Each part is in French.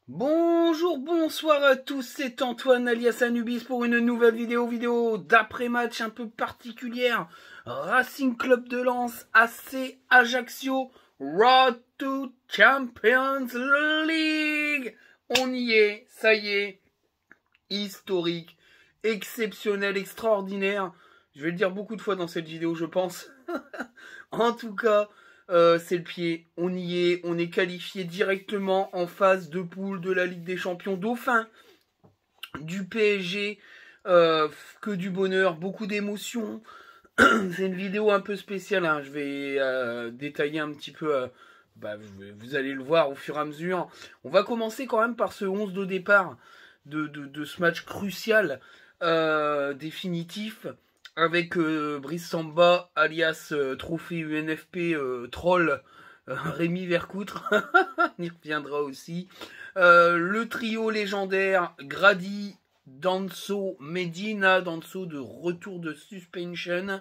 Bonjour, bonsoir à tous, c'est Antoine alias Anubis pour une nouvelle vidéo d'après-match un peu particulière. Racing Club de Lens, AC Ajaccio, Road to Champions League. On y est, ça y est, historique, exceptionnel, extraordinaire. Je vais le dire beaucoup de fois dans cette vidéo, je pense. En tout cas, c'est le pied. On y est. On est qualifié directement en phase de poule de la Ligue des Champions. Dauphin du PSG. Que du bonheur, beaucoup d'émotions. C'est une vidéo un peu spéciale. Hein. Je vais détailler un petit peu. Vous allez le voir au fur et à mesure. On va commencer quand même par ce 11 de départ de ce match crucial, définitif, avec Brice Samba, alias trophée UNFP troll, Rémi Vercoutre, on y reviendra aussi. Le trio légendaire, Grady, Danso, Medina, Danso de retour de suspension.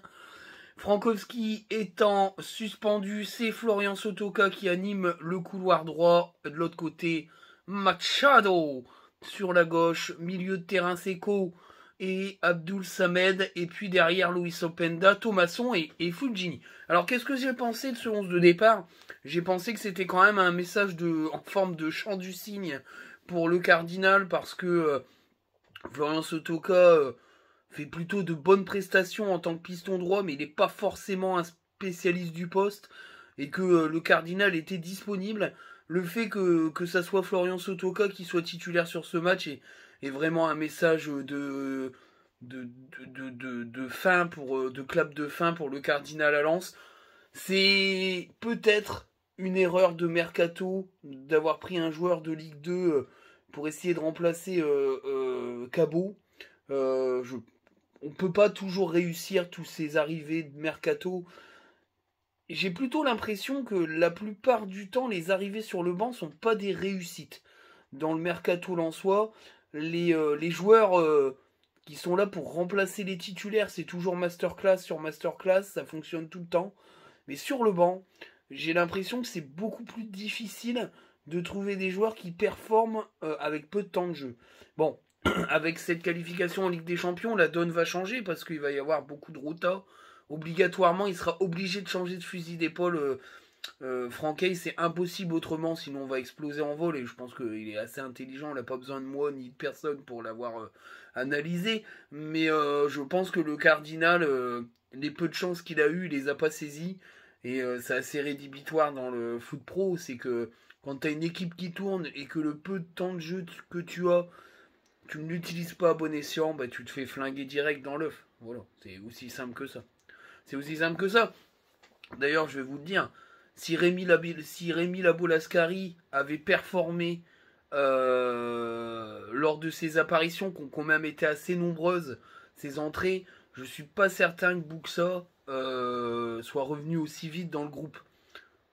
Frankowski étant suspendu, c'est Florian Sotoka qui anime le couloir droit. De l'autre côté, Machado sur la gauche, milieu de terrain Seco et Abdul Samed, et puis derrière Luis Openda, Thomasson et Fulgini. Alors qu'est-ce que j'ai pensé de ce 11 de départ? J'ai pensé que c'était quand même un message en forme de chant du cygne pour le Cardinal, parce que Florian Sotoka fait plutôt de bonnes prestations en tant que piston droit, mais il n'est pas forcément un spécialiste du poste, et que le Cardinal était disponible. Le fait que ça soit Florian Sotoka qui soit titulaire sur ce match est vraiment un message de fin, de clap de fin pour le Cardinal à Lens. C'est peut-être une erreur de mercato d'avoir pris un joueur de Ligue 2 pour essayer de remplacer Cabot. On peut pas toujours réussir tous ces arrivées de mercato. J'ai plutôt l'impression que la plupart du temps, les arrivées sur le banc sont pas des réussites. Dans le mercato lensois, les joueurs qui sont là pour remplacer les titulaires, c'est toujours masterclass sur masterclass, ça fonctionne tout le temps. Mais sur le banc, j'ai l'impression que c'est beaucoup plus difficile de trouver des joueurs qui performent avec peu de temps de jeu. Bon, avec cette qualification en Ligue des Champions, la donne va changer parce qu'il va y avoir beaucoup de rota. Obligatoirement, il sera obligé de changer de fusil d'épaule. Franckey, c'est impossible autrement, sinon on va exploser en vol. Et je pense qu'il est assez intelligent, il n'a pas besoin de moi ni de personne pour l'avoir analysé. Mais je pense que le Cardinal, les peu de chances qu'il a eu, il les a pas saisies. Et c'est assez rédhibitoire dans le foot pro, c'est que quand tu as une équipe qui tourne et que le peu de temps de jeu que tu as, tu ne l'utilises pas à bon escient, bah, tu te fais flinguer direct dans l'œuf. Voilà, c'est aussi simple que ça. C'est aussi simple que ça. D'ailleurs, je vais vous le dire, si Rémi Labolascari avait performé lors de ses apparitions, qui ont quand même été assez nombreuses, ses entrées, je suis pas certain que Buxa soit revenu aussi vite dans le groupe.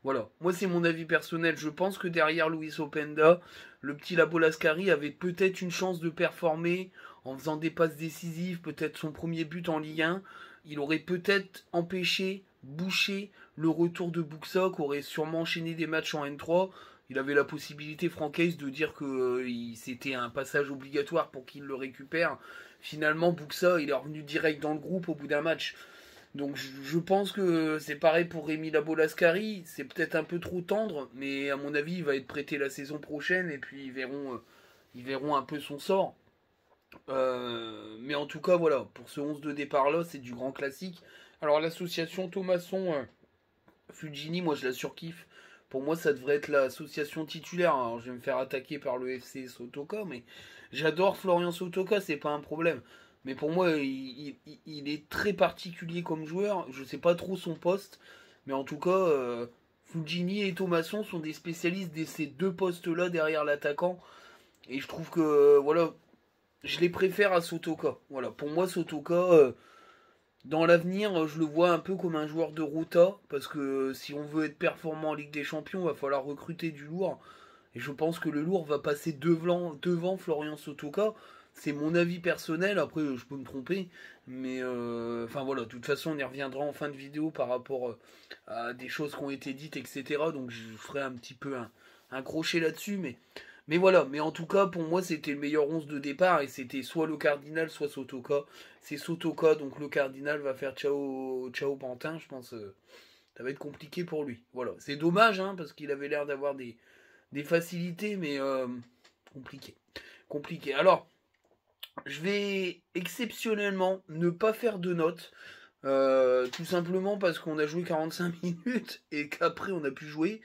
Voilà, moi c'est mon avis personnel. Je pense que derrière Luis Openda, le petit Labolascari avait peut-être une chance de performer en faisant des passes décisives, peut-être son premier but en Ligue 1. Il aurait peut-être empêché, bouché le retour de Buxa, qui aurait sûrement enchaîné des matchs en N3. Il avait la possibilité, Francaise, de dire que c'était un passage obligatoire pour qu'il le récupère. Finalement, Buxa, il est revenu direct dans le groupe au bout d'un match. Donc je pense que c'est pareil pour Rémi Labolascari. C'est peut-être un peu trop tendre, mais à mon avis, il va être prêté la saison prochaine et puis ils verront un peu son sort. Mais en tout cas, voilà, pour ce 11 de départ là, c'est du grand classique. Alors l'association Thomasson Fulgini, moi je la surkiffe. Pour moi, ça devrait être l'association titulaire. Alors, je vais me faire attaquer par le FC Sotoka, mais j'adore Florian Sotoka, c'est pas un problème. Mais pour moi, il est très particulier comme joueur. Je sais pas trop son poste, mais en tout cas, Fulgini et Thomasson sont des spécialistes de ces deux postes-là derrière l'attaquant. Et je trouve que, voilà, je les préfère à Sotoka. Voilà, pour moi, Sotoka, dans l'avenir, je le vois un peu comme un joueur de rota, parce que si on veut être performant en Ligue des Champions, il va falloir recruter du lourd. Et je pense que le lourd va passer devant Florian Sotoka. C'est mon avis personnel, après je peux me tromper. Mais enfin voilà, de toute façon on y reviendra en fin de vidéo par rapport à des choses qui ont été dites, etc. Donc je ferai un petit peu un crochet là-dessus. Mais voilà, mais en tout cas, pour moi, c'était le meilleur 11 de départ, et c'était soit le Cardinal, soit Sotoka. C'est Sotoka, donc le Cardinal va faire ciao, ciao Pantin, je pense. Ça va être compliqué pour lui. Voilà, c'est dommage, hein, parce qu'il avait l'air d'avoir des facilités, mais compliqué. Compliqué. Alors, je vais exceptionnellement ne pas faire de notes. Tout simplement parce qu'on a joué 45 minutes et qu'après on a pu jouer.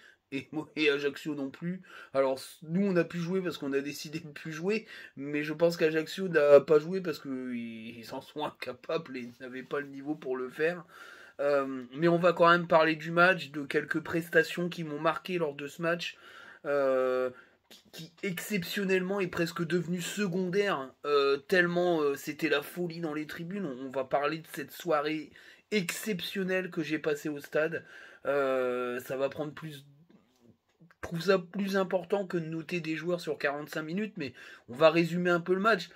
Et Ajaccio non plus. Alors nous on a pu jouer parce qu'on a décidé de plus jouer, mais je pense qu'Ajaccio n'a pas joué parce qu'ils en sont incapables et n'avaient pas le niveau pour le faire. Mais on va quand même parler du match, de quelques prestations qui m'ont marqué lors de ce match. Euh, qui exceptionnellement est presque devenu secondaire, tellement c'était la folie dans les tribunes. On va parler de cette soirée exceptionnelle que j'ai passée au stade. Ça va prendre plus. Je trouve ça plus important que de noter des joueurs sur 45 minutes, mais on va résumer un peu le match.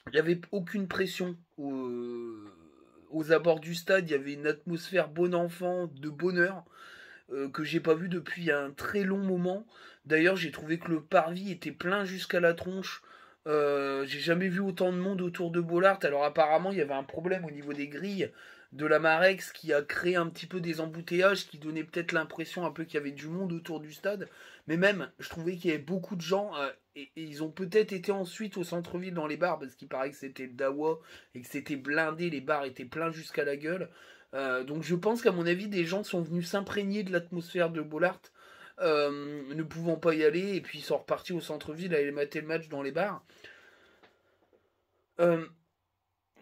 Il n'y avait aucune pression aux abords du stade. Il y avait une atmosphère bon enfant, de bonheur, que j'ai pas vu depuis un très long moment. D'ailleurs, j'ai trouvé que le parvis était plein jusqu'à la tronche. J'ai jamais vu autant de monde autour de Bollaert. Alors apparemment, il y avait un problème au niveau des grilles de la Marex qui a créé un petit peu des embouteillages qui donnaient peut-être l'impression un peu qu'il y avait du monde autour du stade. Mais même, je trouvais qu'il y avait beaucoup de gens et ils ont peut-être été ensuite au centre-ville dans les bars parce qu'il paraît que c'était le Dawa et que c'était blindé, les bars étaient pleins jusqu'à la gueule. Donc je pense qu'à mon avis, des gens sont venus s'imprégner de l'atmosphère de Bollaert, ne pouvant pas y aller, et puis ils sont repartis au centre-ville à aller mater le match dans les bars. Euh,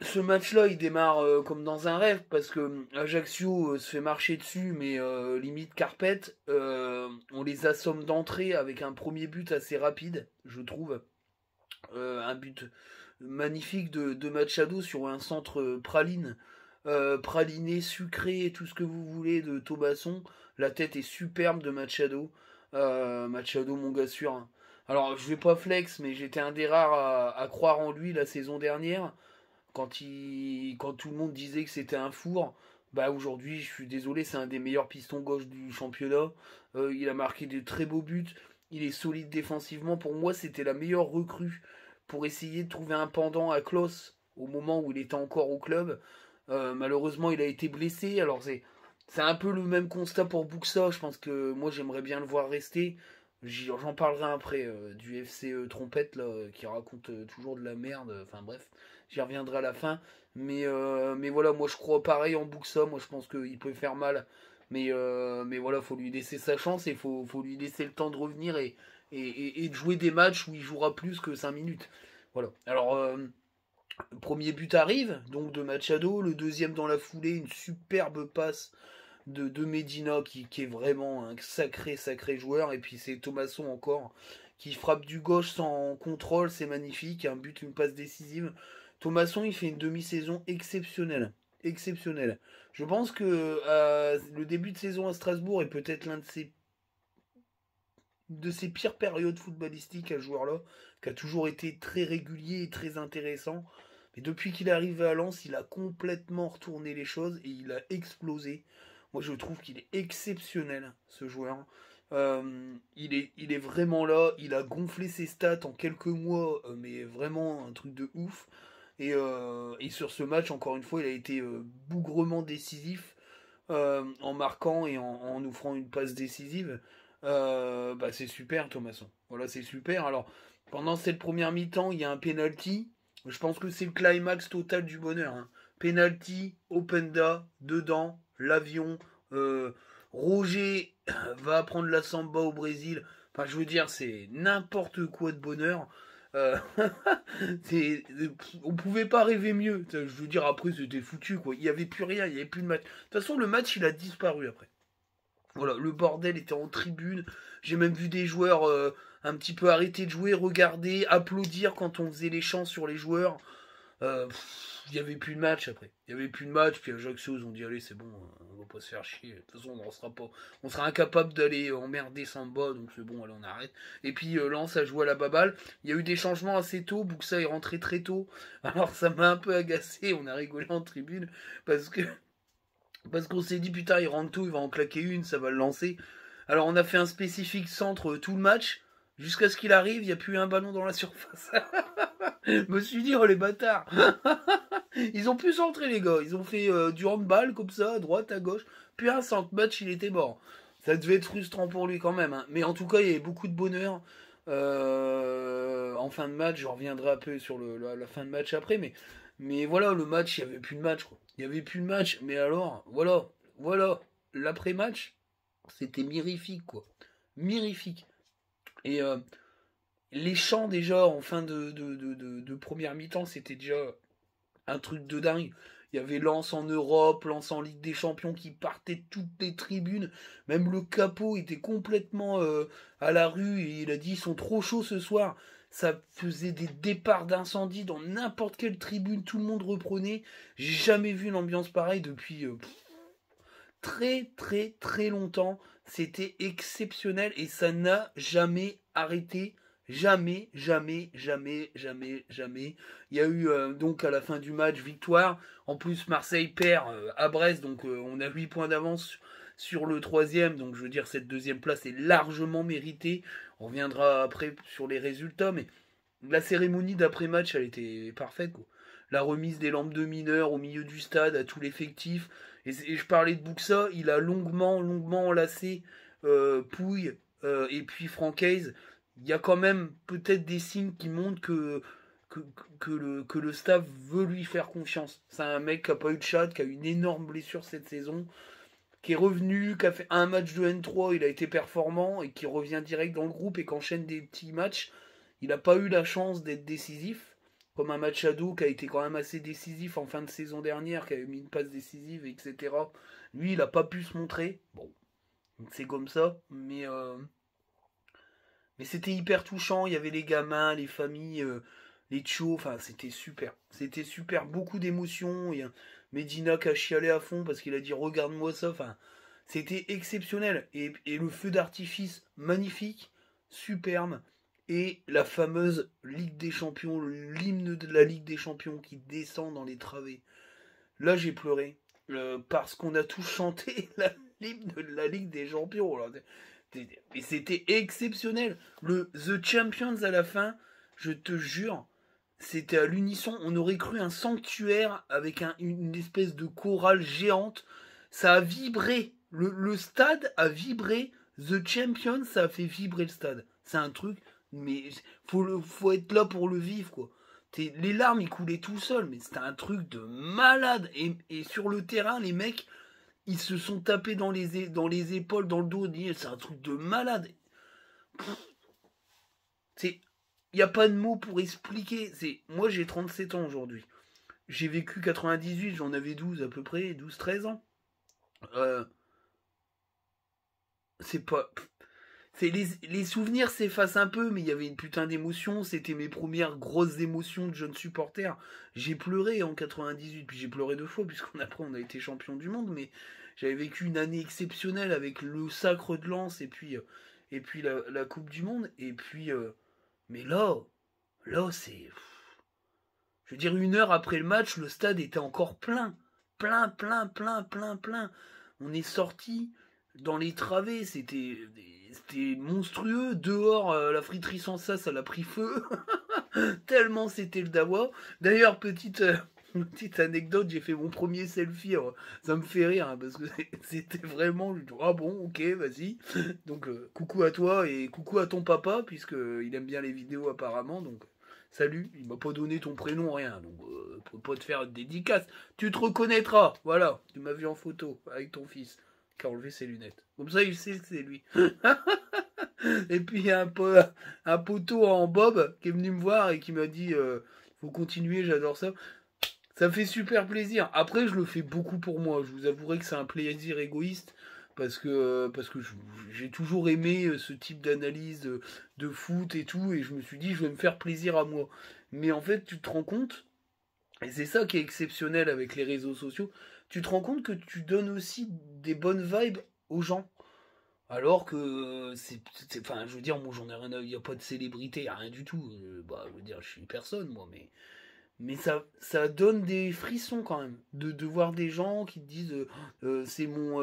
Ce match-là, il démarre comme dans un rêve, parce que Ajaccio se fait marcher dessus, mais limite carpette. On les assomme d'entrée avec un premier but assez rapide, je trouve. Un but magnifique de Machado sur un centre praline. Praliné, sucré, tout ce que vous voulez de Thomasson. La tête est superbe de Machado. Machado, mon gars sûr, hein. Alors, je vais pas flex, mais j'étais un des rares à croire en lui la saison dernière. Quand tout le monde disait que c'était un four, bah aujourd'hui, je suis désolé, c'est un des meilleurs pistons gauche du championnat. Il a marqué de très beaux buts. Il est solide défensivement. Pour moi, c'était la meilleure recrue pour essayer de trouver un pendant à Klaus au moment où il était encore au club. Malheureusement, il a été blessé. Alors c'est un peu le même constat pour Buxa. Je pense que moi, j'aimerais bien le voir rester. J'en parlerai après du FC Trompette là, qui raconte toujours de la merde. Enfin bref, j'y reviendrai à la fin. Mais voilà, moi je crois pareil en Buxa. Moi je pense qu'il peut faire mal. Mais voilà, faut lui laisser sa chance et faut lui laisser le temps de revenir et de jouer des matchs où il jouera plus que 5 minutes. Voilà. Alors, le premier but arrive, donc de Machado. Le deuxième dans la foulée, une superbe passe de Medina qui est vraiment un sacré sacré joueur. Et puis c'est Thomasson encore qui frappe du gauche sans contrôle, c'est magnifique, un but, une passe décisive. Thomasson il fait une demi-saison exceptionnelle. Exceptionnelle. Je pense que le début de saison à Strasbourg est peut-être l'un de ses pires périodes footballistiques à ce joueur-là, qui a toujours été très régulier et très intéressant. Mais depuis qu'il est arrivé à Lens, il a complètement retourné les choses et il a explosé. Moi, je trouve qu'il est exceptionnel, ce joueur. Il est vraiment là. Il a gonflé ses stats en quelques mois, mais vraiment un truc de ouf. Et sur ce match, encore une fois, il a été bougrement décisif en marquant et en offrant une passe décisive. Bah, c'est super, Thomasson. Voilà, c'est super. Alors, pendant cette première mi-temps, il y a un penalty. Je pense que c'est le climax total du bonheur, hein. Penalty, Openda, dedans, l'avion. euh, Roger va apprendre la samba au Brésil. Enfin, je veux dire, c'est n'importe quoi de bonheur. Euh, on pouvait pas rêver mieux. Je veux dire, après, c'était foutu, quoi. Il n'y avait plus rien, il n'y avait plus de match. De toute façon, le match, il a disparu après. Voilà, le bordel était en tribune. J'ai même vu des joueurs un petit peu arrêter de jouer, regarder, applaudir quand on faisait les chants sur les joueurs. Il n'y avait plus de match après. Il n'y avait plus de match, puis Ajaccio, ils ont dit allez, c'est bon, on va pas se faire chier. De toute façon, on sera incapable d'aller emmerder Samba, donc c'est bon, allez, on arrête. Et puis Lens a joué à la baballe. Il y a eu des changements assez tôt. Buxa est rentré très tôt. Alors ça m'a un peu agacé. On a rigolé en tribune parce que parce qu'on s'est dit, putain, il rentre tout, il va en claquer une, ça va le lancer. Alors on a fait un spécifique centre tout le match. Jusqu'à ce qu'il arrive, il n'y a plus un ballon dans la surface. Je me suis dit, oh les bâtards. Ils ont pu centrer les gars. Ils ont fait du handball comme ça, à droite, à gauche. Puis un centre match, il était mort. Ça devait être frustrant pour lui quand même. Hein. Mais en tout cas, il y avait beaucoup de bonheur. En fin de match, je reviendrai un peu sur la fin de match après. Mais voilà, le match, il n'y avait plus de match. Quoi. Il n'y avait plus de match. Mais alors, voilà. L'après-match, c'était mirifique, quoi. Mirifique. Et les chants déjà en fin de première mi-temps, c'était déjà un truc de dingue. Il y avait Lens en Europe, Lens en Ligue des Champions qui partait de toutes les tribunes. Même le capot était complètement à la rue et il a dit ils sont trop chauds ce soir. Ça faisait des départs d'incendie dans n'importe quelle tribune, tout le monde reprenait. J'ai jamais vu une ambiance pareille depuis très très très longtemps. C'était exceptionnel et ça n'a jamais arrêté. Jamais. Il y a eu donc à la fin du match victoire. En plus Marseille perd à Brest, donc on a 8 points d'avance sur le troisième. Donc je veux dire cette deuxième place est largement méritée. On reviendra après sur les résultats, mais la cérémonie d'après-match elle était parfaite, quoi. La remise des lampes de mineurs au milieu du stade à tout l'effectif. Et je parlais de Buxa, il a longuement enlacé Pouille et puis Francaise. Il y a quand même peut-être des signes qui montrent que le staff veut lui faire confiance. C'est un mec qui n'a pas eu de chat, qui a eu une énorme blessure cette saison, qui est revenu, qui a fait un match de N3, il a été performant, et qui revient direct dans le groupe et qui enchaîne des petits matchs. Il n'a pas eu la chance d'être décisif, comme un match ado qui a été quand même assez décisif en fin de saison dernière, qui avait mis une passe décisive, etc. Lui, il n'a pas pu se montrer. Bon, c'est comme ça, mais c'était hyper touchant, il y avait les gamins, les familles, les tchos, enfin c'était super. C'était super, beaucoup d'émotions. Il y a Medina qui a chialé à fond parce qu'il a dit regarde-moi ça, enfin c'était exceptionnel. Et le feu d'artifice magnifique, superbe. Et la fameuse Ligue des Champions, l'hymne de la Ligue des Champions qui descend dans les travées. Là j'ai pleuré. Parce qu'on a tous chanté l'hymne de la Ligue des Champions. Là. Et c'était exceptionnel. Le The Champions à la fin, je te jure, c'était à l'unisson. On aurait cru un sanctuaire avec une espèce de chorale géante. Ça a vibré. Le stade a vibré. The Champions, ça a fait vibrer le stade. C'est un truc, mais faut être là pour le vivre, quoi. Les larmes, ils coulaient tout seuls, mais c'était un truc de malade. Et sur le terrain, les mecs, ils se sont tapés dans les épaules, dans le dos. C'est un truc de malade. Il n'y a pas de mots pour expliquer. Moi, j'ai 37 ans aujourd'hui. J'ai vécu 98, j'en avais 12 à peu près, 12-13 ans. C'est pas... les souvenirs s'effacent un peu, mais il y avait une putain d'émotion. C'était mes premières grosses émotions de jeune supporter. J'ai pleuré en 98, puis j'ai pleuré 2 fois, puisqu'après on a été champion du monde, mais j'avais vécu une année exceptionnelle avec le sacre de Lens et puis la Coupe du Monde. Et puis, mais là c'est... Je veux dire, 1 heure après le match, le stade était encore plein. Plein. On est sorti dans les travées, c'était monstrueux. Dehors, la friterie sans ça a pris feu. Tellement c'était le dawa. D'ailleurs, petite anecdote, j'ai fait mon premier selfie. Alors, ça me fait rire, hein, parce que c'était vraiment... Ah bon, ok, vas-y. Donc, coucou à toi et coucou à ton papa, puisqu'il aime bien les vidéos apparemment. Donc, salut, il m'a pas donné ton prénom, rien. Donc, pour pas te faire de dédicace. Tu te reconnaîtras. Voilà, tu m'as vu en photo avec ton fils qui a enlevé ses lunettes. Comme ça, il sait que c'est lui. Et puis, il y a un poteau en bob qui est venu me voir et qui m'a dit faut continuer, j'adore ça. Ça me fait super plaisir. Après, je le fais beaucoup pour moi. Je vous avouerai que c'est un plaisir égoïste parce que j'ai toujours aimé ce type d'analyse de foot et tout. Et je me suis dit, je vais me faire plaisir à moi. Mais en fait, tu te rends compte, et c'est ça qui est exceptionnel avec les réseaux sociaux, tu te rends compte que tu donnes aussi des bonnes vibes aux gens. Alors que enfin, je veux dire, moi j'en ai rien à... Il n'y a pas de célébrité, y a rien du tout. Je veux dire, je suis personne, moi, Mais ça donne des frissons quand même de voir des gens qui te disent c'est mon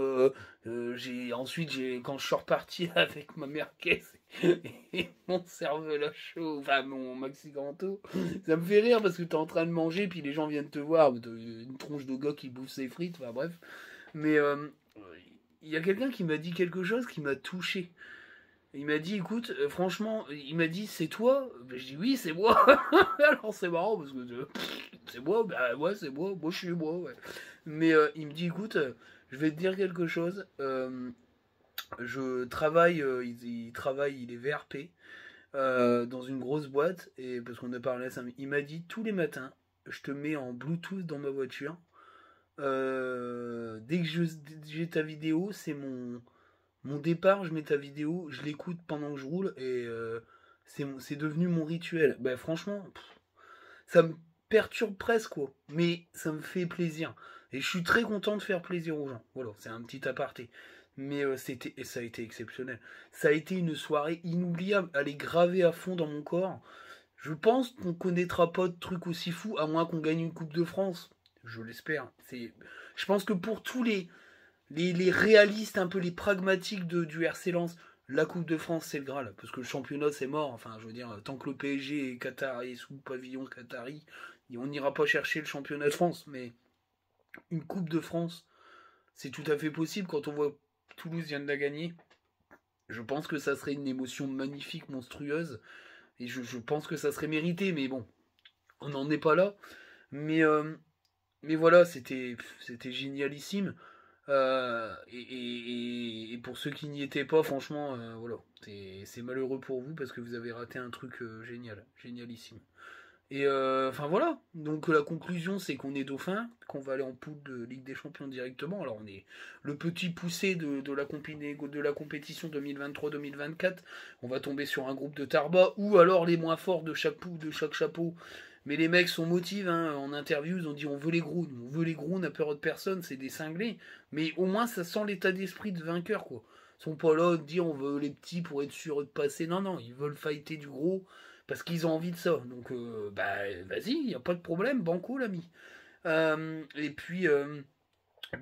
quand je suis reparti avec ma merguez et mon cervelas chaud, enfin mon maxi ganto, ça me fait rire parce que t'es en train de manger puis les gens viennent te voir, une tronche de gars qui bouffe ses frites, enfin bref. Mais il y a quelqu'un qui m'a dit quelque chose qui m'a touché. Il m'a dit, écoute, franchement, il m'a dit, c'est toi? Ben, je dis, oui, c'est moi. Alors c'est marrant parce que c'est moi, bah ouais, c'est moi je suis moi, ouais. Mais il me dit, écoute, je vais te dire quelque chose. Je travaille, il travaille, il est VRP dans une grosse boîte, et parce qu'on a parlé à ça, il m'a dit, tous les matins, je te mets en Bluetooth dans ma voiture. Dès que j'ai ta vidéo, c'est mon départ, je mets ta vidéo, je l'écoute pendant que je roule et c'est devenu mon rituel. Ben franchement, ça me perturbe presque quoi, mais ça me fait plaisir. Et je suis très content de faire plaisir aux gens. Voilà, c'est un petit aparté. Mais et ça a été exceptionnel. Ça a été une soirée inoubliable. Elle est gravée à fond dans mon corps. Je pense qu'on connaîtra pas de trucs aussi fous, à moins qu'on gagne une Coupe de France. Je l'espère. Je pense que pour tous les réalistes, un peu les pragmatiques du RC Lens, la Coupe de France c'est le Graal, parce que le championnat c'est mort, enfin je veux dire, tant que le PSG est sous pavillon qatari, on n'ira pas chercher le championnat de France, mais une Coupe de France, c'est tout à fait possible quand on voit Toulouse vient de la gagner. Je pense que ça serait une émotion magnifique, monstrueuse, et je pense que ça serait mérité, mais bon, on n'en est pas là. Mais, mais voilà, c'était génialissime. Et pour ceux qui n'y étaient pas, franchement, voilà, c'est malheureux pour vous parce que vous avez raté un truc génial, génialissime. Et enfin voilà, donc la conclusion c'est qu'on est dauphin, qu'on va aller en poule de Ligue des Champions directement. Alors on est le petit poussé de la compétition 2023-2024. On va tomber sur un groupe de Tarba ou alors les moins forts de chaque poule, de chaque chapeau. Mais les mecs sont motivés, hein. En interview ils ont dit on veut les gros, on veut les gros, on n'a peur de personne, c'est des cinglés. Mais au moins ça sent l'état d'esprit de vainqueur quoi. Ils sont pas là de dire on veut les petits pour être sûr de passer. Non, non, ils veulent fighter du gros parce qu'ils ont envie de ça. Donc, bah, vas-y, il n'y a pas de problème, banco, l'ami. Et puis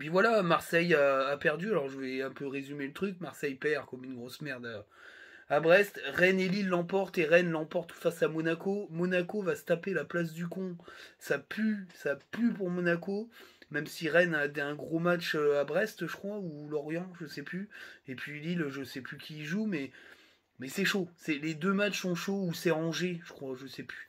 voilà, Marseille a perdu. Alors, je vais un peu résumer le truc. Marseille perd comme une grosse merde à Brest. Rennes et Lille l'emportent et Rennes l'emporte face à Monaco. Monaco va se taper la place du con. Ça pue pour Monaco. Même si Rennes a un gros match à Brest, je crois, ou Lorient, je sais plus. Et puis Lille, je sais plus qui y joue, mais c'est chaud. Les deux matchs sont chauds, ou c'est Angers, je crois, je sais plus.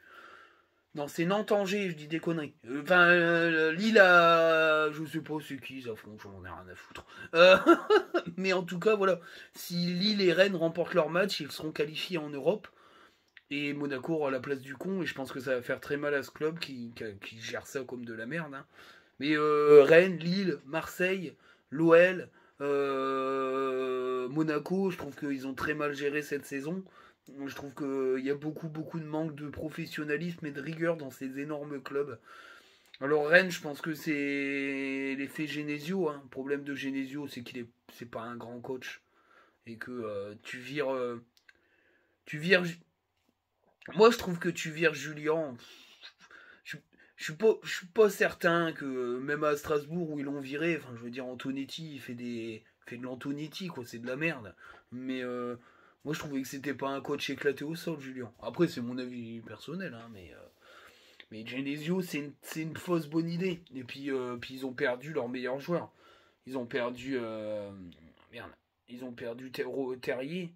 Non, c'est Nantes-Angers, je dis des conneries. Lille a... Je sais pas c'est qui, ça franchement, j'en ai rien à foutre. Mais en tout cas, voilà. Si Lille et Rennes remportent leur match, ils seront qualifiés en Europe. Et Monaco aura la place du con, et je pense que ça va faire très mal à ce club qui gère ça comme de la merde. Hein. Mais Rennes, Lille, Marseille, l'OL, Monaco, je trouve qu'ils ont très mal géré cette saison. Je trouve qu'il y a beaucoup de manque de professionnalisme et de rigueur dans ces énormes clubs. Alors Rennes, je pense que c'est l'effet Genesio. Hein. Le problème de Genesio, c'est c'est pas un grand coach. Et que tu vires... Moi, je trouve que tu vires Julien. Je suis pas certain que même à Strasbourg où ils l'ont viré, enfin je veux dire Antonetti il fait de l'Antonetti quoi, c'est de la merde. Mais moi je trouvais que c'était pas un coach éclaté au sol Julien. Après c'est mon avis personnel hein, mais Genesio c'est une fausse bonne idée. Et puis ils ont perdu leur meilleur joueur. Ils ont perdu merde, ils ont perdu Terrier.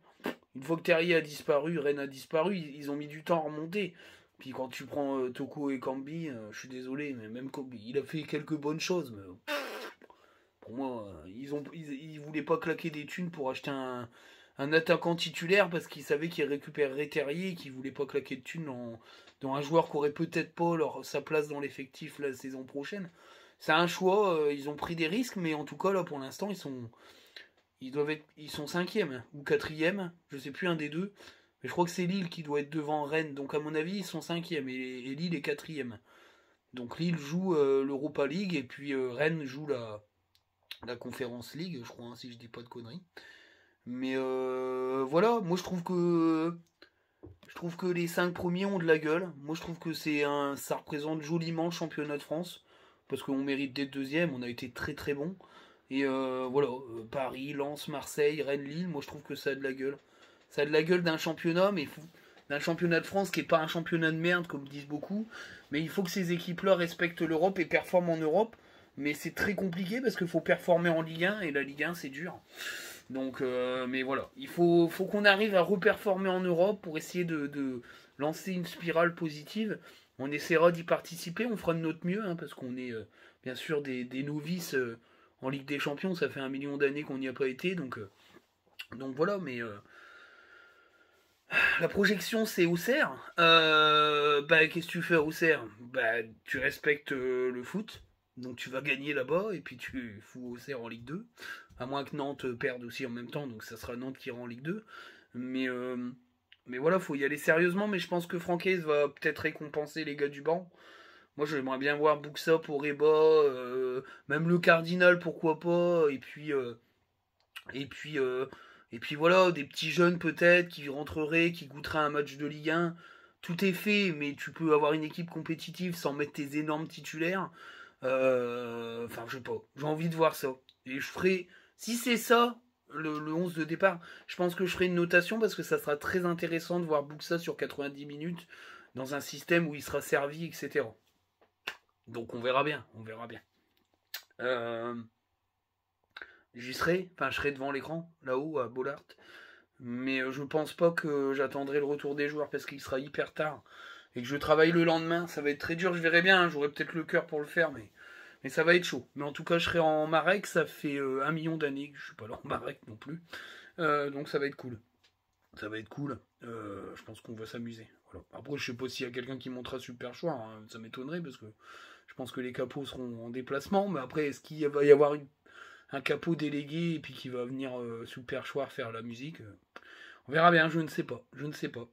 Une fois que Terrier a disparu, Rennes a disparu, ils ont mis du temps à remonter. Puis quand tu prends Toko et Cambi, je suis désolé, mais même Cambi, il a fait quelques bonnes choses, mais pour moi, ils voulaient pas claquer des thunes pour acheter un attaquant titulaire parce qu'ils savaient qu'ils récupéreraient Terrier et qu'ils voulaient pas claquer de thunes dans un joueur qui aurait peut-être pas sa place dans l'effectif la saison prochaine. C'est un choix, ils ont pris des risques, mais en tout cas là pour l'instant ils sont cinquième ou quatrième, je sais plus un des deux. Mais je crois que c'est Lille qui doit être devant Rennes. Donc à mon avis, ils sont cinquième et Lille est quatrième. Donc Lille joue l'Europa League et puis Rennes joue la Conference League, je crois, hein, si je dis pas de conneries. Mais voilà, moi Je trouve que les 5 premiers ont de la gueule. Moi, je trouve que ça représente joliment le championnat de France. Parce qu'on mérite d'être deuxième, on a été très très bon. Et voilà, Paris, Lens, Marseille, Rennes, Lille, moi je trouve que ça a de la gueule. Ça a de la gueule d'un championnat, mais d'un championnat de France qui n'est pas un championnat de merde, comme disent beaucoup. Mais il faut que ces équipes-là respectent l'Europe et performent en Europe. Mais c'est très compliqué parce qu'il faut performer en Ligue 1, et la Ligue 1 c'est dur. Donc, mais voilà, il faut qu'on arrive à reperformer en Europe pour essayer de lancer une spirale positive. On essaiera d'y participer, on fera de notre mieux, hein, parce qu'on est bien sûr des novices en Ligue des Champions, ça fait 1 million d'années qu'on n'y a pas été, donc voilà, mais la projection c'est Auxerre. Bah, qu'est-ce que tu fais à Auxerre? Bah, tu respectes le foot, donc tu vas gagner là-bas, et puis tu fous Auxerre en Ligue 2. À moins que Nantes perde aussi en même temps, donc ça sera Nantes qui ira en Ligue 2. Mais, euh, mais voilà, faut y aller sérieusement, mais je pense que Francaise va peut-être récompenser les gars du banc. Moi j'aimerais bien voir Buxa pour Reba, même le Cardinal pourquoi pas, et puis, euh, et puis voilà, des petits jeunes peut-être qui rentreraient, qui goûteraient un match de Ligue 1. Tout est fait, mais tu peux avoir une équipe compétitive sans mettre tes énormes titulaires. Enfin, je sais pas, j'ai envie de voir ça. Et je ferai, si c'est ça, le 11 de départ, je pense que je ferai une notation parce que ça sera très intéressant de voir Buxa sur 90 minutes dans un système où il sera servi, etc. Donc on verra bien, on verra bien. Euh, J'y serai, enfin je serai devant l'écran, là-haut, à Bollard. Mais je pense pas que j'attendrai le retour des joueurs parce qu'il sera hyper tard. Et que je travaille le lendemain, ça va être très dur, je verrai bien, hein, j'aurai peut-être le cœur pour le faire, mais ça va être chaud. Mais en tout cas, je serai en Marek, ça fait 1 million d'années que je suis pas là en Marek non plus. Donc ça va être cool. Ça va être cool. Je pense qu'on va s'amuser. Voilà. Après, je sais pas s'il y a quelqu'un qui montera super choix, hein, ça m'étonnerait parce que je pense que les capots seront en déplacement. Mais après, est-ce qu'il va y avoir un capot délégué et puis qui va venir sous le perchoir faire la musique? On verra bien, je ne sais pas. Je ne sais pas.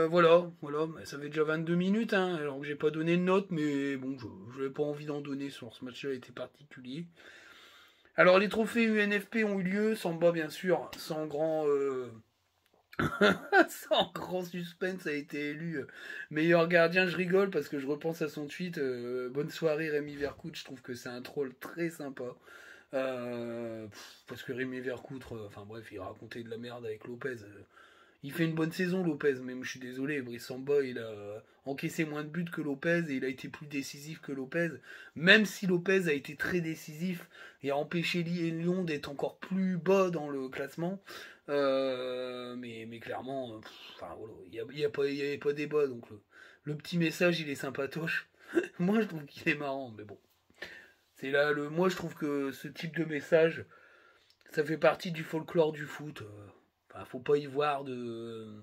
Voilà, ça fait déjà 22 minutes, hein, alors que j'ai pas donné de note, mais bon, je n'avais pas envie d'en donner sur ce match-là, était particulier. Alors les trophées UNFP ont eu lieu, Samba bien sûr, sans grand suspense a été élu meilleur gardien. Je rigole parce que je repense à son tweet, bonne soirée Rémi Vercoute, je trouve que c'est un troll très sympa. Parce que Rémi Vercoutre, enfin bref, il racontait de la merde avec Lopez. Il fait une bonne saison, Lopez, même je suis désolé, Brice Samba, il a encaissé moins de buts que Lopez et il a été plus décisif que Lopez. Même si Lopez a été très décisif et a empêché Lyon d'être encore plus bas dans le classement. Mais clairement, enfin, voilà, il y avait pas débat, donc le petit message, il est sympatoche. Moi, je trouve qu'il est marrant, mais bon. C'est là, moi, je trouve que ce type de message, ça fait partie du folklore du foot. Enfin, faut pas y voir de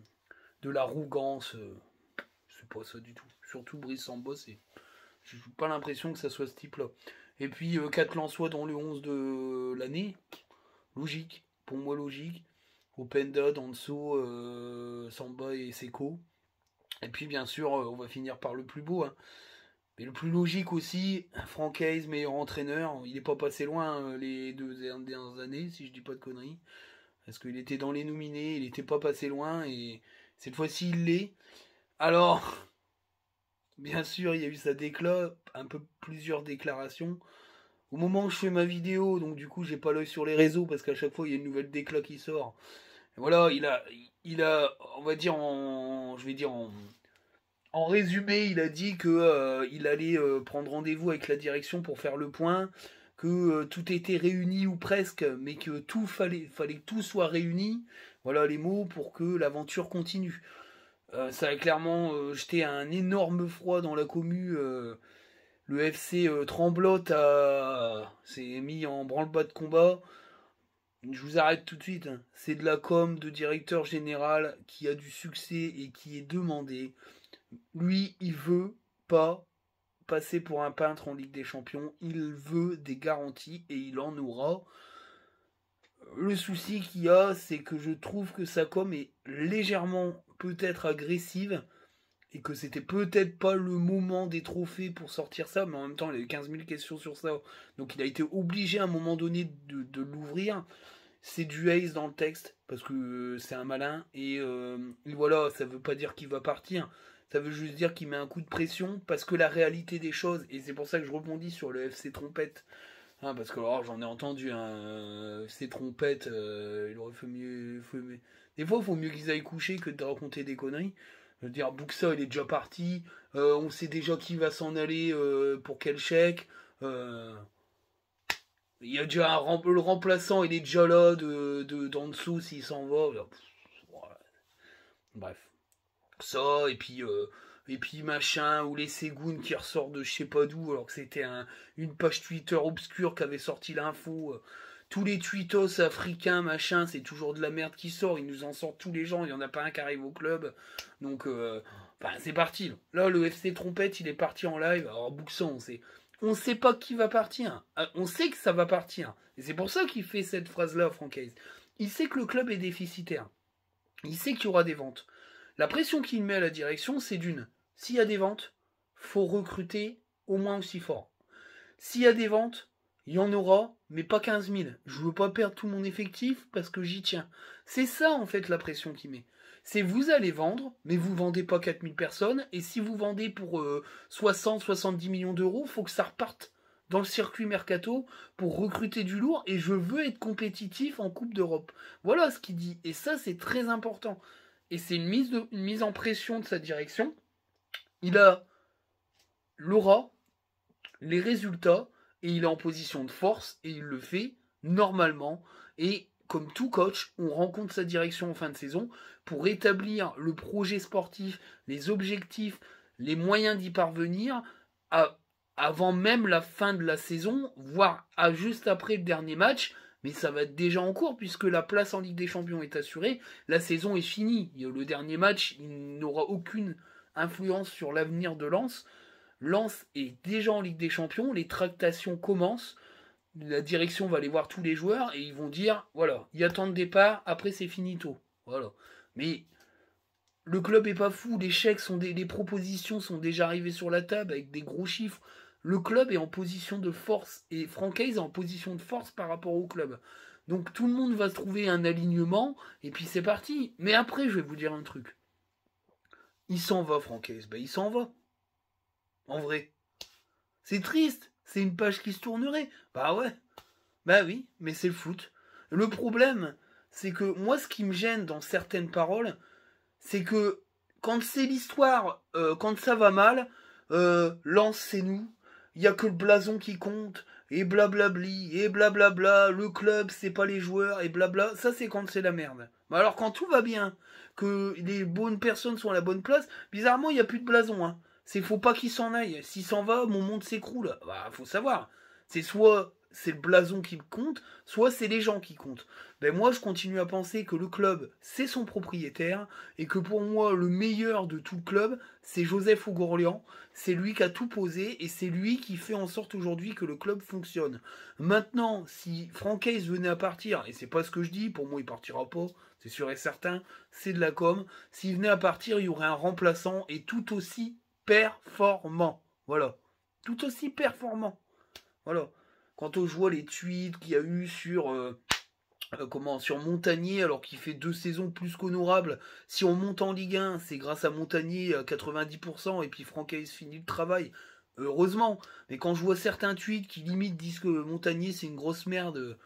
l'arrogance. C'est pas ça du tout. Surtout Brice Samba, j'ai pas l'impression que ça soit ce type-là. Et puis 4 Lensois dans le 11 de l'année, logique. Pour moi, logique. Openda, Danso, Samba et Seko. Et puis bien sûr, on va finir par le plus beau. Hein. Mais le plus logique aussi, Franck Hayes, meilleur entraîneur. Il n'est pas passé loin les 2 dernières années, si je dis pas de conneries. Parce qu'il était dans les nominés, il n'était pas passé loin, et cette fois-ci il l'est. Alors, bien sûr, il y a eu sa déclat, un peu plusieurs déclarations. Au moment où je fais ma vidéo, donc du coup j'ai pas l'œil sur les réseaux, parce qu'à chaque fois il y a une nouvelle déclat qui sort. Et voilà, il a, on va dire en résumé, il a dit que il allait prendre rendez-vous avec la direction pour faire le point, que tout était réuni ou presque, mais que fallait que tout soit réuni. Voilà les mots pour que l'aventure continue. Ça a clairement jeté un énorme froid dans la commu. Le FC Tremblote s'est mis en branle-bas de combat. Je vous arrête tout de suite. Hein. C'est de la com de directeur général qui a du succès et qui est demandé. Lui, il veut pas passer pour un peintre en Ligue des Champions. Il veut des garanties et il en aura. Le souci qu'il y a, c'est que je trouve que sa com est légèrement peut-être agressive et que c'était peut-être pas le moment des trophées pour sortir ça, mais en même temps, il a eu 15 000 questions sur ça. Donc il a été obligé à un moment donné de l'ouvrir. c'est du Ace dans le texte, parce que c'est un malin, et voilà, ça veut pas dire qu'il va partir, ça veut juste dire qu'il met un coup de pression, parce que la réalité des choses, et c'est pour ça que je rebondis sur le FC Trompette, hein, parce que alors, j'en ai entendu un FC Trompette, il aurait fait mieux, des fois il faut mieux qu'ils aillent coucher que de raconter des conneries. Je veux dire, Buxa il est déjà parti, on sait déjà qui va s'en aller pour quel chèque, il y a déjà le remplaçant, il est déjà là d'en dessous s'il s'en va. Voilà. Bref. Ça, et puis machin, ou les Ségoun qui ressortent de je sais pas d'où, alors que c'était une page Twitter obscure qui avait sorti l'info. Tous les tweetos africains, machin, c'est toujours de la merde qui sort. Ils nous en sortent tous les gens, il n'y en a pas un qui arrive au club. Donc, c'est parti. Là, le FC Trompette, il est parti en live. Alors, Bouxan, on sait pas qui va partir. On sait que ça va partir. Et c'est pour ça qu'il fait cette phrase-là, Francaise. Il sait que le club est déficitaire. Il sait qu'il y aura des ventes. La pression qu'il met à la direction, c'est d'une. S'il y a des ventes, faut recruter au moins aussi fort. S'il y a des ventes, il y en aura, mais pas 15 000. Je veux pas perdre tout mon effectif parce que j'y tiens. C'est ça, en fait, la pression qu'il met. C'est vous allez vendre, mais vous vendez pas 4000 personnes, et si vous vendez pour 60-70 millions d'euros, faut que ça reparte dans le circuit mercato pour recruter du lourd, et je veux être compétitif en Coupe d'Europe. Voilà ce qu'il dit, et ça c'est très important. Et c'est une mise en pression de sa direction. Il a l'aura, les résultats, et il est en position de force, et il le fait normalement, et comme tout coach, on rencontre sa direction en fin de saison pour établir le projet sportif, les objectifs, les moyens d'y parvenir avant même la fin de la saison, voire juste après le dernier match. Mais ça va être déjà en cours puisque la place en Ligue des Champions est assurée. La saison est finie. Le dernier match, il n'aura aucune influence sur l'avenir de Lens. Lens est déjà en Ligue des Champions. Les tractations commencent. La direction va aller voir tous les joueurs et ils vont dire voilà, il y a tant de départ, après c'est finito. Voilà. Mais le club est pas fou, les propositions sont déjà arrivées sur la table avec des gros chiffres. Le club est en position de force et Francaise est en position de force par rapport au club. Donc tout le monde va se trouver un alignement et puis c'est parti. Mais après, je vais vous dire un truc. Il s'en va, Francaise. Ben, il s'en va. En vrai. C'est triste. C'est une page qui se tournerait. Bah ouais. Bah oui, mais c'est le foot. Le problème, c'est que moi, ce qui me gêne dans certaines paroles, c'est que quand c'est l'histoire, quand ça va mal, Lens c'est nous, il y a que le blason qui compte, et blablabli, et blablabla, le club c'est pas les joueurs, et blabla, ça c'est quand c'est la merde. Mais alors quand tout va bien, que les bonnes personnes sont à la bonne place, bizarrement il n'y a plus de blason, hein. C'est faut pas qu'il s'en aille. S'il s'en va, mon monde s'écroule. Bah faut savoir. C'est soit c'est le blason qui compte, soit c'est les gens qui comptent. Ben moi, je continue à penser que le club, c'est son propriétaire, et que pour moi, le meilleur de tout le club, c'est Joseph Ougorlian. C'est lui qui a tout posé, et c'est lui qui fait en sorte aujourd'hui que le club fonctionne. Maintenant, si Francaise venait à partir, et c'est pas ce que je dis, pour moi il partira pas, c'est sûr et certain, c'est de la com. S'il venait à partir, il y aurait un remplaçant, et tout aussi performant. Voilà. Tout aussi performant. Voilà. Quand je vois les tweets qu'il y a eu sur sur Montagnier, alors qu'il fait 2 saisons plus qu'honorables. Si on monte en Ligue 1, c'est grâce à Montagnier à 90%, et puis Francaise finit le travail. Heureusement. Mais quand je vois certains tweets qui limite disent que Montagnier c'est une grosse merde.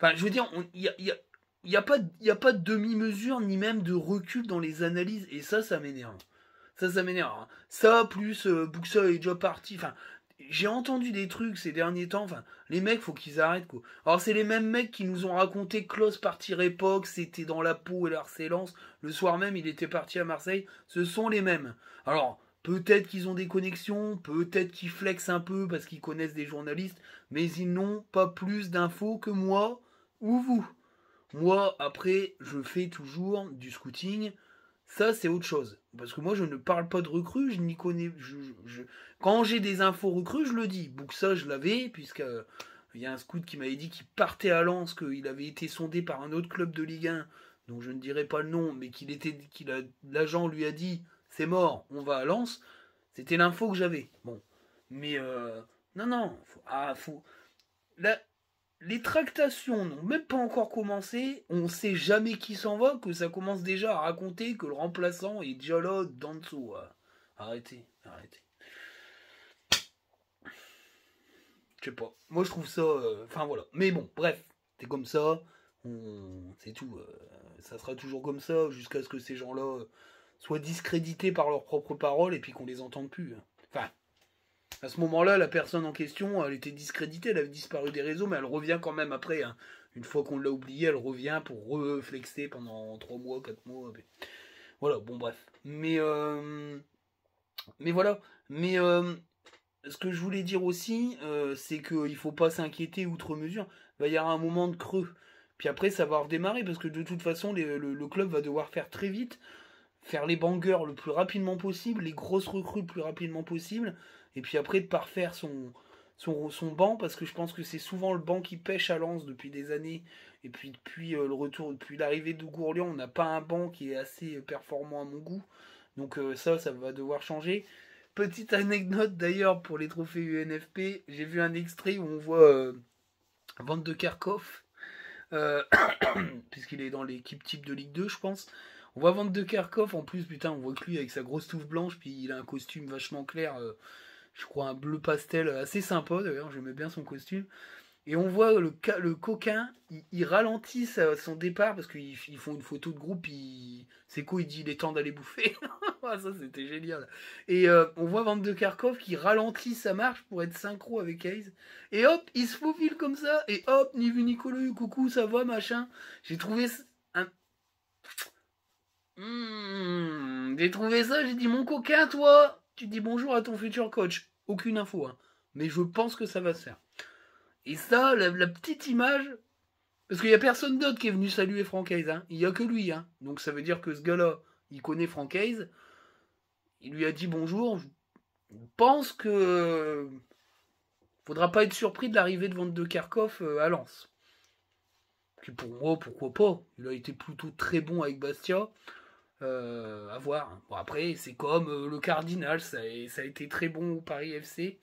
Enfin, je veux dire, il n'y a pas de demi-mesure ni même de recul dans les analyses, et ça m'énerve. Ça m'énerve. Hein. Ça, plus Buxa est déjà parti. Enfin, j'ai entendu des trucs ces derniers temps. Enfin, les mecs, faut qu'ils arrêtent, quoi. Alors, c'est les mêmes mecs qui nous ont raconté que Klaus partir époque, c'était dans la peau et l'harcélance. Le soir même, il était parti à Marseille. Ce sont les mêmes. Alors, peut-être qu'ils ont des connexions, peut-être qu'ils flexent un peu parce qu'ils connaissent des journalistes, mais ils n'ont pas plus d'infos que moi ou vous. Moi, après, je fais toujours du scouting. Ça, c'est autre chose. Parce que moi, je ne parle pas de recrues, je n'y connais. Quand j'ai des infos recrues, je le dis. Buxa, je l'avais, puisque il y a un scout qui m'avait dit qu'il partait à Lens, qu'il avait été sondé par un autre club de Ligue 1, dont je ne dirai pas le nom, mais l'agent lui a dit c'est mort, on va à Lens. C'était l'info que j'avais. Bon. Mais non. Là, les tractations n'ont même pas encore commencé, on sait jamais qui s'en va, que ça commence déjà à raconter que le remplaçant est déjà là d'en dessous. Arrêtez. Je sais pas. Moi je trouve ça. Enfin voilà. Mais bon, bref, c'est comme ça. C'est tout. Ça sera toujours comme ça jusqu'à ce que ces gens-là soient discrédités par leurs propres paroles et puis qu'on les entende plus. Enfin, à ce moment-là, la personne en question, elle était discréditée, elle avait disparu des réseaux, mais elle revient quand même après. Hein. Une fois qu'on l'a oubliée, elle revient pour reflexer pendant 3 mois, 4 mois. Mais... Voilà, bon bref. Mais voilà. Mais ce que je voulais dire aussi, c'est qu'il faut pas s'inquiéter outre mesure. Il va y avoir un moment de creux. Puis après, ça va redémarrer parce que de toute façon, le club va devoir faire très vite, faire les bangers le plus rapidement possible, les grosses recrues le plus rapidement possible, et puis après de parfaire son banc, parce que je pense que c'est souvent le banc qui pêche à Lens depuis des années, et puis depuis le retour, depuis l'arrivée de Gourlian, on n'a pas un banc qui est assez performant à mon goût, donc ça va devoir changer. Petite anecdote d'ailleurs pour les trophées UNFP, j'ai vu un extrait où on voit Van de Kerkhoff, puisqu'il est dans l'équipe type de Ligue 2 je pense. On voit Van de Kerkhoff, en plus putain on voit que lui avec sa grosse touffe blanche, puis il a un costume vachement clair, je crois un bleu pastel assez sympa d'ailleurs, j'aimais bien son costume. Et on voit le coquin, il ralentit son départ parce qu'ils font une photo de groupe, c'est quoi, il dit il est temps d'aller bouffer. Ça c'était génial. Et on voit Van de Kerkhoff qui ralentit sa marche pour être synchro avec Hayes. Et hop, il se faufile comme ça, et hop, ni vu ni connu, coucou, ça va, machin. J'ai trouvé un... j'ai trouvé ça, j'ai dit mon coquin, toi, tu dis bonjour à ton futur coach. Aucune info, hein. Mais je pense que ça va se faire. Et ça, la petite image, parce qu'il n'y a personne d'autre qui est venu saluer Franck Hayes, hein. Il n'y a que lui. Hein. Donc ça veut dire que ce gars-là, il connaît Franck Hayes. Il lui a dit bonjour. Je pense que faudra pas être surpris de l'arrivée de Van de Kerkhoff à Lens. Puis pour moi, pourquoi pas. Il a été plutôt très bon avec Bastia. À voir. Bon, après, c'est comme le Cardinal. Ça a été très bon au Paris FC.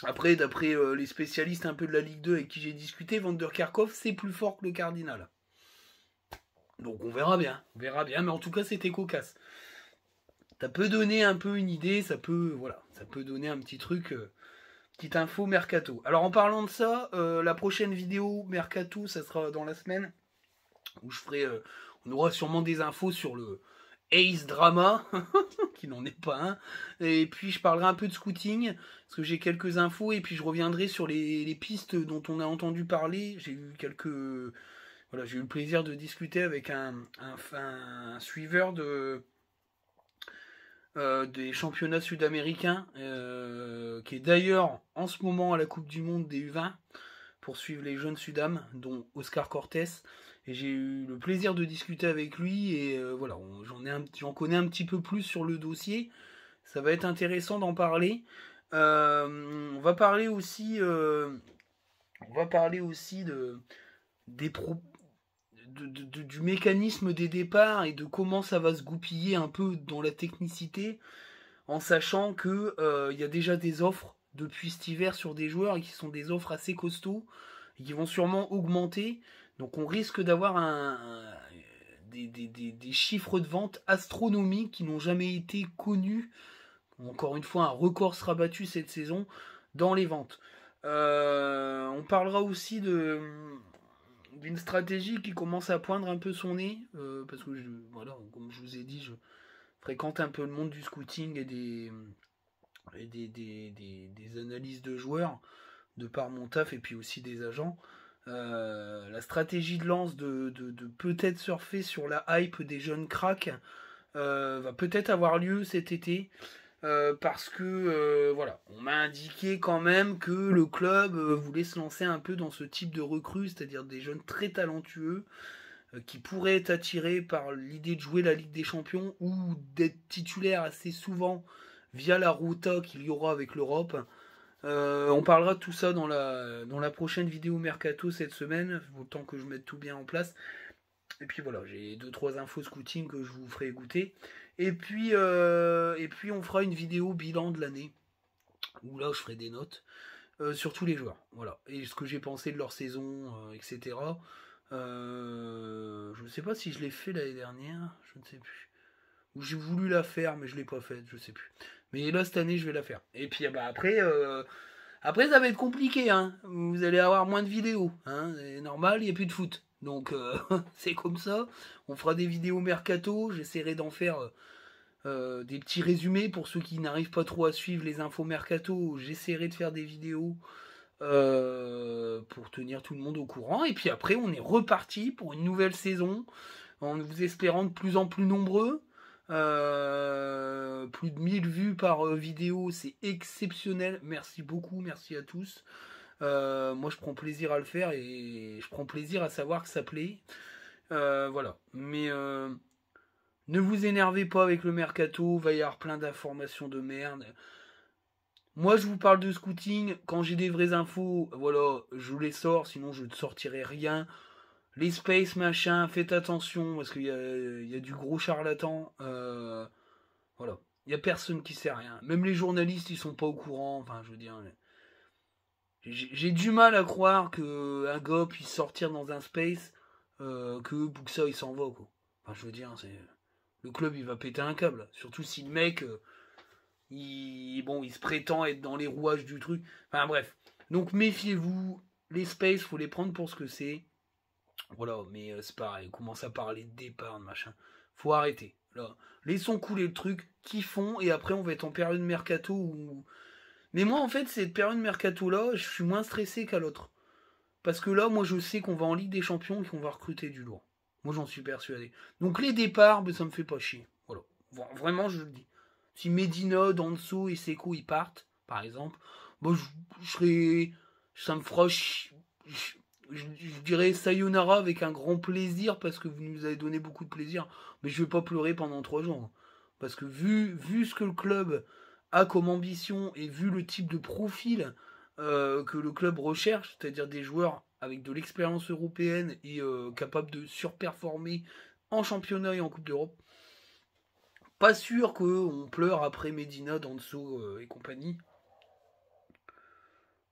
Après, d'après les spécialistes un peu de la Ligue 2 avec qui j'ai discuté, Van der Kerkhoff, c'est plus fort que le Cardinal. Donc on verra bien, mais en tout cas c'était cocasse. Ça peut donner un peu une idée, ça peut donner un petit truc, petite info mercato. Alors en parlant de ça, la prochaine vidéo mercato, ça sera dans la semaine, où on aura sûrement des infos sur le Ace Drama, qui n'en est pas un. Et puis je parlerai un peu de scouting, parce que j'ai quelques infos, et puis je reviendrai sur les pistes dont on a entendu parler. J'ai eu j'ai eu le plaisir de discuter avec un suiveur des championnats sud-américains, qui est d'ailleurs en ce moment à la Coupe du Monde des U20, pour suivre les jeunes Sudam, dont Oscar Cortés. Et j'ai eu le plaisir de discuter avec lui et voilà, j'en connais un petit peu plus sur le dossier. Ça va être intéressant d'en parler. On va parler aussi du mécanisme des départs et de comment ça va se goupiller un peu dans la technicité, en sachant que y a déjà des offres depuis cet hiver sur des joueurs et qui sont des offres assez costauds et qui vont sûrement augmenter. Donc on risque d'avoir des chiffres de vente astronomiques qui n'ont jamais été connus. Encore une fois, un record sera battu cette saison dans les ventes. On parlera aussi d'une stratégie qui commence à poindre un peu son nez, parce que comme je vous ai dit, je fréquente un peu le monde du scouting et des analyses de joueurs de par mon taf et puis aussi des agents. La stratégie de Lens de peut-être surfer sur la hype des jeunes cracks va peut-être avoir lieu cet été, parce que on m'a indiqué quand même que le club voulait se lancer un peu dans ce type de recrues, c'est-à-dire des jeunes très talentueux qui pourraient être attirés par l'idée de jouer la Ligue des Champions ou d'être titulaires assez souvent via la rota qu'il y aura avec l'Europe. On parlera de tout ça dans la prochaine vidéo Mercato cette semaine, autant que je mette tout bien en place. Et puis voilà, j'ai 2-3 infos scouting que je vous ferai goûter. Et puis on fera une vidéo bilan de l'année, où là je ferai des notes. sur tous les joueurs. Voilà. Et ce que j'ai pensé de leur saison, etc. Je ne sais pas si je l'ai fait l'année dernière, je ne sais plus. Ou j'ai voulu la faire, mais je l'ai pas faite, je sais plus. Mais là, cette année, je vais la faire. Et puis bah, après, ça va être compliqué. Hein. Vous allez avoir moins de vidéos. Hein. C'est normal, il n'y a plus de foot. Donc, c'est comme ça. On fera des vidéos mercato. J'essaierai d'en faire des petits résumés pour ceux qui n'arrivent pas trop à suivre les infos mercato. J'essaierai de faire des vidéos pour tenir tout le monde au courant. Et puis après, on est reparti pour une nouvelle saison en vous espérant de plus en plus nombreux. Plus de 1000 vues par vidéo, c'est exceptionnel. Merci beaucoup, merci à tous. Moi, je prends plaisir à le faire et je prends plaisir à savoir que ça plaît. Voilà. Mais ne vous énervez pas avec le mercato, va y avoir plein d'informations de merde. Moi, je vous parle de scouting. Quand j'ai des vraies infos, voilà, je les sors, sinon je ne sortirai rien. Les space, machin, faites attention, parce qu'il y a du gros charlatan. Voilà. Il n'y a personne qui sait rien. Même les journalistes, ils sont pas au courant. Enfin, je veux dire... J'ai du mal à croire qu'un gars puisse sortir dans un space, que Buxa, il s'en va, quoi. Enfin, je veux dire, le club, il va péter un câble. Surtout si le mec... il se prétend être dans les rouages du truc. Enfin bref. Donc méfiez-vous. Les spaces, faut les prendre pour ce que c'est. Voilà, mais c'est pareil. On commence à parler de départ, de machin. Faut arrêter. Là. Laissons couler le truc. Kiffons. Et après, on va être en période mercato. Mais moi, en fait, cette période mercato-là, je suis moins stressé qu'à l'autre. Parce que là, moi, je sais qu'on va en Ligue des Champions et qu'on va recruter du lourd. Moi, j'en suis persuadé. Donc les départs, ça me fait pas chier. Voilà. Vraiment, je le dis. Si Medina, Danso et Seko ils partent, par exemple, moi je serais. Ça me fera. Je dirais sayonara avec un grand plaisir parce que vous nous avez donné beaucoup de plaisir. Mais je vais pas pleurer pendant 3 jours. Parce que vu ce que le club a comme ambition et vu le type de profil que le club recherche, c'est-à-dire des joueurs avec de l'expérience européenne et capables de surperformer en championnat et en Coupe d'Europe. Pas sûr qu'on pleure après Medina, Danso et compagnie.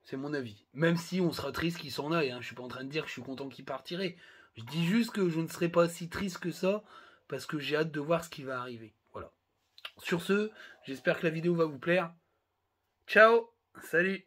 C'est mon avis. Même si on sera triste qu'il s'en aille. Hein. Je suis pas en train de dire que je suis content qu'il partirait. Je dis juste que je ne serai pas si triste que ça parce que j'ai hâte de voir ce qui va arriver. Voilà. Sur ce, j'espère que la vidéo va vous plaire. Ciao. Salut.